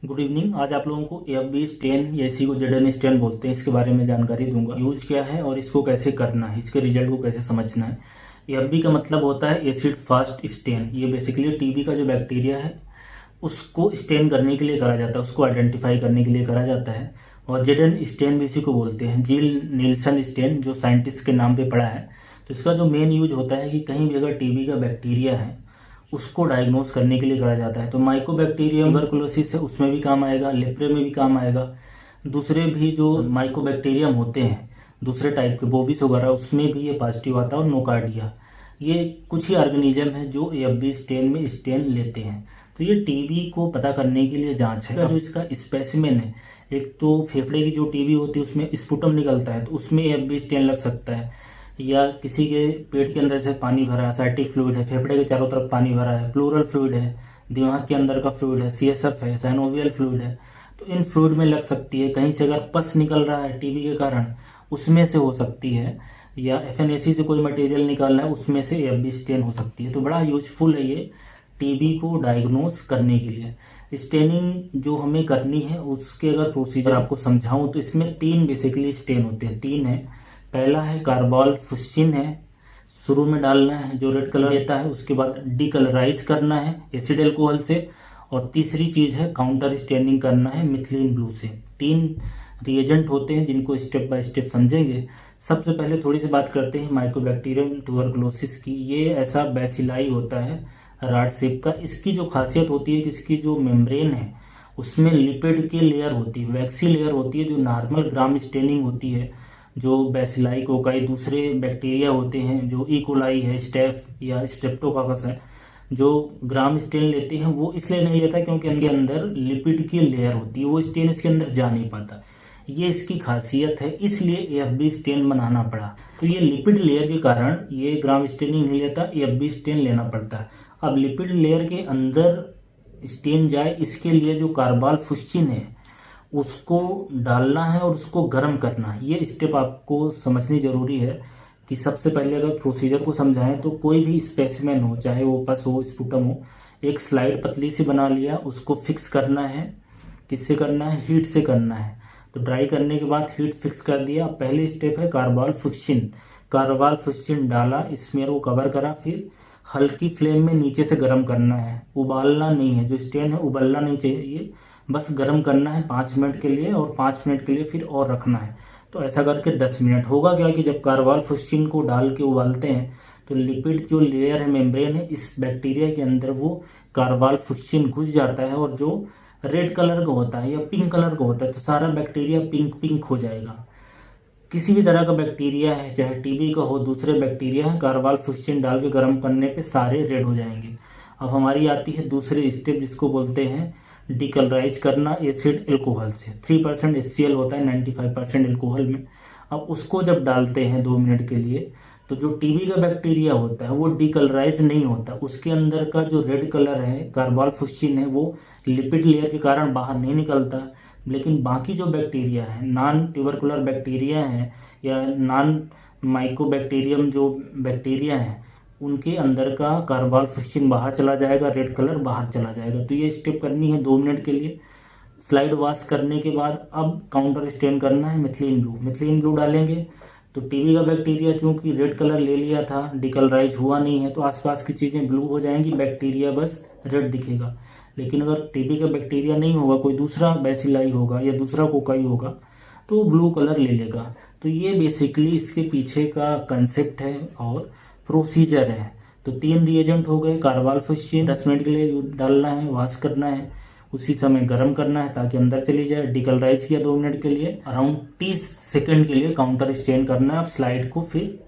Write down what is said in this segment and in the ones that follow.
Good evening. आज आप लोगों को एफबी स्टेन या इसी को जेडन स्टेन बोलते हैं, इसके बारे में जानकारी दूंगा। यूज क्या है और इसको कैसे करना है, इसके रिजल्ट को कैसे समझना है। एफबी का मतलब होता है एसिड फास्ट स्टेन। ये बेसिकली टीबी का जो बैक्टीरिया है उसको स्टेन करने के लिए करा जाता है, उसको आइडेंटिफाई करने के लिए करा जाता है। और जेडन स्टेन भी इसी को बोलते हैं, जील नीलसन स्टेन, जो साइंटिस्ट के नाम पे पड़ा है। तो इसका जो मेन यूज होता है कि कहीं भी अगर टीबी का बैक्टीरिया है उसको डायग्नोस करने के लिए करा जाता है। तो माइकोबैक्टीरियम ट्यूबरकुलोसिस है, उसमें भी काम आएगा, लेप्रे में भी काम आएगा। दूसरे भी जो माइकोबैक्टीरियम होते हैं दूसरे टाइप के, बोविस वगैरह, उसमें भी ये पॉजिटिव आता है। और नोकार्डिया, ये कुछ ही ऑर्गेनिज्म है जो एफबी स्टेन में स्टेन लेते हैं। तो ये टीबी को पता करने के लिए जांच है। जो इसका स्पेसिमेन है, एक तो फेफड़े की जो टीबी होती है उसमें स्पुटम निकलता है, तो उसमें एफबी स्टेन लग सकता है। या किसी के पेट के अंदर से पानी भरा है, साइटिक फ्लूइड है, फेफड़े के चारों तरफ पानी भरा है, प्लूरल फ्लूइड है, दिमाग के अंदर का फ्लूइड है, सीएसएफ है, साइनोवियल फ्लूइड है, तो इन फ्लूइड में लग सकती है। कहीं से अगर पस निकल रहा है टीबी के कारण, उसमें से हो सकती है। या एफएनएसी से कोई मटेरियल निकाल रहा है, उसमें से एफबी स्टेन हो सकती है। तो बड़ा यूजफुल है ये टीबी को डायग्नोस करने के लिए। स्टेनिंग जो हमें करनी है उसके अगर प्रोसीजर आपको समझाऊं तो इसमें तीन बेसिकली स्टेन होते हैं। तीन है। पहला है कार्बाल फुस्सिन है, शुरू में डालना है, जो रेड कलर देता है। उसके बाद डीकलराइज करना है एसिड एल्कोहल से। और तीसरी चीज है काउंटर स्टेनिंग करना है मिथिलीन ब्लू से। तीन रिएजेंट होते हैं जिनको स्टेप बाय स्टेप समझेंगे। सबसे पहले थोड़ी सी बात करते हैं माइकोबैक्टीरियम ट्यूबरकुलोसिस की। ये ऐसा बैसिलाई होता है राड शेप का। इसकी जो खासियत होती है कि इसकी जो मेम्ब्रेन है उसमें लिपिड की लेयर होती है, वैक्सी लेयर होती है। जो नॉर्मल ग्राम स्टेनिंग होती है, जो बैसिलाई कोकाई दूसरे बैक्टीरिया होते हैं, जो इकोलाई है, स्टेफ या स्ट्रेप्टोकाकस है, जो ग्राम स्टेन लेते हैं वो इसलिए नहीं लेता क्योंकि इनके अंदर लिपिड की लेयर होती है, वो स्टेन इसके अंदर जा नहीं पाता। ये इसकी खासियत है, इसलिए एफबी स्टेन बनाना पड़ा। तो ये लिपिड लेयर के कारण ये ग्राम स्टेनिंग नहीं लेता, एफबी स्टेन लेना पड़ता है। अब लिपिड लेयर के अंदर स्टेन जाए, इसके लिए जो कार्बाल फुस्सिन है उसको डालना है और उसको गर्म करना है। ये स्टेप आपको समझनी जरूरी है कि सबसे पहले अगर प्रोसीजर को समझाएं तो कोई भी स्पेसिमेन हो, चाहे वो पस हो, स्पुटम हो, एक स्लाइड पतली सी बना लिया, उसको फिक्स करना है। किससे करना है? हीट से करना है। तो ड्राई करने के बाद हीट फिक्स कर दिया। पहली स्टेप है कार्बाल फुस्सिन। कार्बाल फुस्सिन डाला, स्मेयर को कवर करा, फिर हल्की फ्लेम में नीचे से गर्म करना है। उबालना नहीं है, जो स्टेन है उबलना नहीं चाहिए, बस गर्म करना है 5 मिनट के लिए। और 5 मिनट के लिए फिर और रखना है। तो ऐसा करके 10 मिनट होगा क्या कि जब कार्बाल फुस्सिन को डाल के उबालते हैं तो लिपिड जो लेयर है, मेम्ब्रेन है, इस बैक्टीरिया के अंदर वो कार्बाल फुस्सिन घुस जाता है। और जो रेड कलर का होता है या पिंक कलर का होता है, तो सारा बैक्टीरिया पिंक पिंक हो जाएगा। किसी भी तरह का बैक्टीरिया है, चाहे टीबी का हो, दूसरे बैक्टीरिया है, कार्बाल फुस्सिन डाल के गर्म करने पे सारे रेड हो जाएंगे। अब हमारी आती है दूसरी स्टेप, जिसको बोलते हैं डीकलराइज करना एसिड एल्कोहल से। 3% HCl होता है 95% एल्कोहल में। अब उसको जब डालते हैं 2 मिनट के लिए, तो जो टीबी का बैक्टीरिया होता है वो डीकलराइज नहीं होता। उसके अंदर का जो रेड कलर है, कार्बाल फुस्सिन है, वो लिपिड लेयर के कारण बाहर नहीं निकलता। लेकिन बाकी जो बैक्टीरिया है, नॉन ट्यूबरकुलर बैक्टीरिया है या नॉन माइकोबैक्टीरियम जो बैक्टीरिया है, उनके अंदर का कार्बाल फुस्सिन बाहर चला जाएगा, रेड कलर बाहर चला जाएगा। तो ये स्टेप करनी है 2 मिनट के लिए। स्लाइड वॉश करने के बाद अब काउंटर स्टेन करना है मिथिलीन ब्लू। मिथिलीन ब्लू डालेंगे तो टीबी का बैक्टीरिया चूंकि रेड कलर ले लिया था, डिकलराइज हुआ नहीं है, तो आसपास की चीज़ें ब्लू हो जाएंगी, बैक्टीरिया बस रेड दिखेगा। लेकिन अगर टीबी का बैक्टीरिया नहीं होगा, कोई दूसरा बैसिलाई होगा या दूसरा कोकाई होगा, तो वो ब्लू कलर ले लेगा। तो ये बेसिकली इसके पीछे का कंसेप्ट है और प्रोसीजर है। तो 3 रिएजेंट हो गए। कार्बाल फुस्सिन 10 मिनट के लिए डालना है, वॉश करना है, उसी समय गर्म करना है ताकि अंदर चली जाए। डिकलराइज किया 2 मिनट के लिए, अराउंड 30 सेकंड के लिए काउंटर स्टेन करना है। अब स्लाइड को फिर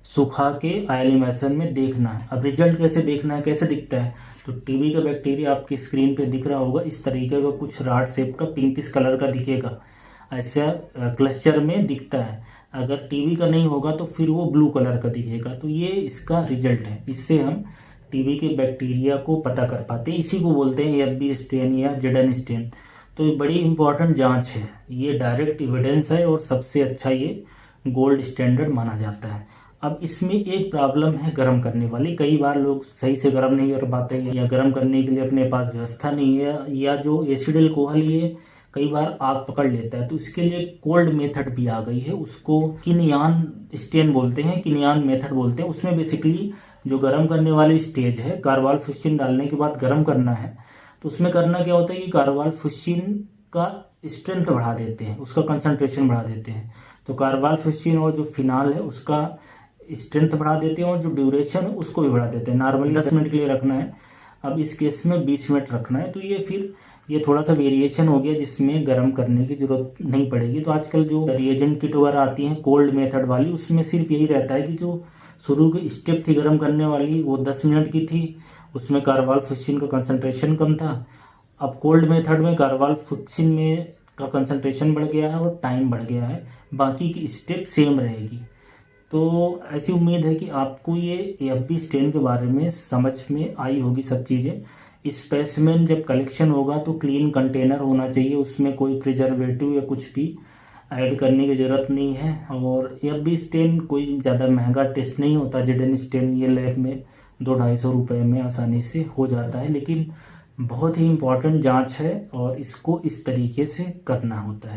सुखा के आयल इमर्शन में देखना है। अब रिजल्ट कैसे देखना है, कैसे दिखता है? तो टीबी का बैक्टीरिया आपकी स्क्रीन पे दिख रहा होगा, इस तरीके का कुछ राड शेप का पिंकिश कलर का दिखेगा, ऐसा क्लस्टर में दिखता है। अगर टीबी का नहीं होगा तो फिर वो ब्लू कलर का दिखेगा। तो ये इसका रिजल्ट है, इससे हम टीबी के बैक्टीरिया को पता कर पाते हैं। इसी को बोलते हैं एफबी स्टेन या जेडन स्टेन। तो ये बड़ी इंपॉर्टेंट जांच है, ये डायरेक्ट एविडेंस है और सबसे अच्छा ये गोल्ड स्टैंडर्ड माना जाता है। अब इसमें एक प्रॉब्लम है गर्म करने वाली। कई बार लोग सही से गर्म नहीं कर पाते या गर्म करने के लिए अपने पास व्यवस्था नहीं है, या जो एसिड अल्कोहल ये कई बार आग पकड़ लेता है। तो इसके लिए कोल्ड मेथड भी आ गई है, उसको किनयान स्टेन बोलते हैं, किनयान मेथड बोलते हैं। उसमें बेसिकली जो गर्म करने वाली स्टेज है, कार्बालफुस्सिन डालने के बाद गर्म करना है, तो उसमें करना क्या होता है कि कार्बालफुस्सिन का स्ट्रेंथ बढ़ा देते हैं, उसका कंसंट्रेशन बढ़ा देते हैं। तो कार्बालफुस्सिन और जो फिनाल है उसका स्ट्रेंथ बढ़ा देते हैं और जो ड्यूरेशन है उसको भी बढ़ा देते हैं। नॉर्मली 10 मिनट के लिए रखना है, अब इस केस में 20 मिनट रखना है। तो ये फिर ये थोड़ा सा वेरिएशन हो गया जिसमें गर्म करने की जरूरत नहीं पड़ेगी। तो आजकल जो रिएजेंट किट वगैरह आती हैं कोल्ड मेथड वाली, उसमें सिर्फ यही रहता है कि जो शुरू की स्टेप थी गर्म करने वाली वो 10 मिनट की थी, उसमें कार्बालफुस्सिन का कंसंट्रेशन कम था। अब कोल्ड मेथड में कार्बालफुस्सिन में का कंसंट्रेशन बढ़ गया है और टाइम बढ़ गया है, बाकी की स्टेप सेम रहेगी। तो ऐसी उम्मीद है कि आपको ये एएफबी स्टेन के बारे में समझ में आई होगी सब चीज़ें। स्पेसिमेन जब कलेक्शन होगा तो क्लीन कंटेनर होना चाहिए, उसमें कोई प्रिजर्वेटिव या कुछ भी ऐड करने की ज़रूरत नहीं है। और एएफबी स्टेन कोई ज़्यादा महंगा टेस्ट नहीं होता, जेडन स्टेन ये लैब में 200-250 रुपये में आसानी से हो जाता है, लेकिन बहुत ही इम्पॉर्टेंट जांच है और इसको इस तरीके से करना होता है।